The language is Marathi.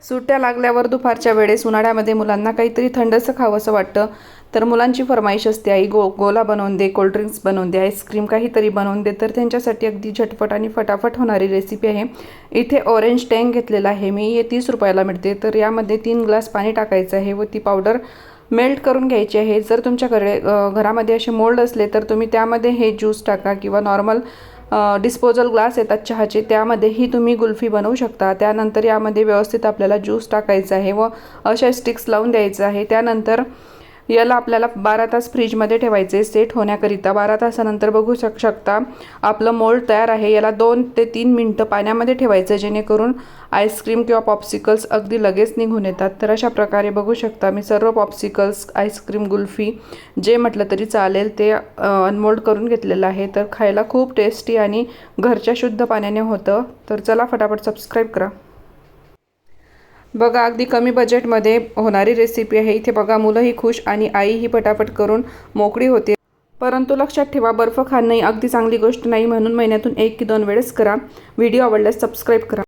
सुट्ट्या लागल्यावर दुपारच्या वेळेस उन्हाळ्यामध्ये मुलांना काहीतरी थंडसं खावंसं वाटतं, तर मुलांची फरमाईश असते, आई गोला बनवून दे, कोल्ड्रिंक्स बनवून दे, आईस्क्रीम काहीतरी बनवून दे. तर त्यांच्यासाठी अगदी झटपट आणि फटाफट होणारी रेसिपी आहे. इथे ऑरेंज टँग घेतलेला आहे मी, हे 30 रुपयाला मिळते. तर यामध्ये 3 ग्लास पाणी टाकायचं आहे व ती पावडर मेल्ट करून घ्यायची आहे. जर तुमच्याकडे घरामध्ये असे मोल्ड असले तर तुम्ही त्यामध्ये हे ज्यूस टाका, किंवा नॉर्मल डिस्पोजल ग्लास येतात चहाचे, त्यामध्येही तुम्ही कुल्फी बनवू शकता. त्यानंतर यामध्ये व्यवस्थित आपल्याला ज्यूस टाकायचा आहे व अशा स्टिक्स लावून द्यायचं आहे. त्यानंतर याला आपल्याला 12 तास फ्रीजमध्ये ठेवायचे सेट होण्याकरिता. 12 तासानंतर बघू शकता आपलं मोल्ड तयार आहे. याला 2 ते 3 मिनटं पाण्यामध्ये ठेवायचं, जेणेकरून आईस्क्रीम किंवा पॉप्सिकल्स अगदी लगेच निघून येतात. तर अशा प्रकारे बघू शकता मी सर्व पॉप्सिकल्स, आईस्क्रीम, कुल्फी जे म्हटलं तरी चालेल ते अनमोल्ड करून घेतलेलं आहे. तर खायला खूप टेस्टी आणि घरच्या शुद्ध पाण्याने होतं. तर चला फटाफट सबस्क्राईब करा. बघा, अगदी कमी बजेटमध्ये होणारी रेसिपी आहे. इथे बघा, मुलंही खुश आणि आईही पटापट करून मोकळी होते. परंतु लक्षात ठेवा, बर्फ खाणं ही अगदी चांगली गोष्ट नाही, म्हणून महिन्यातून 1 की 2 वेळेस करा. व्हिडिओ आवडल्यास सबस्क्राईब करा.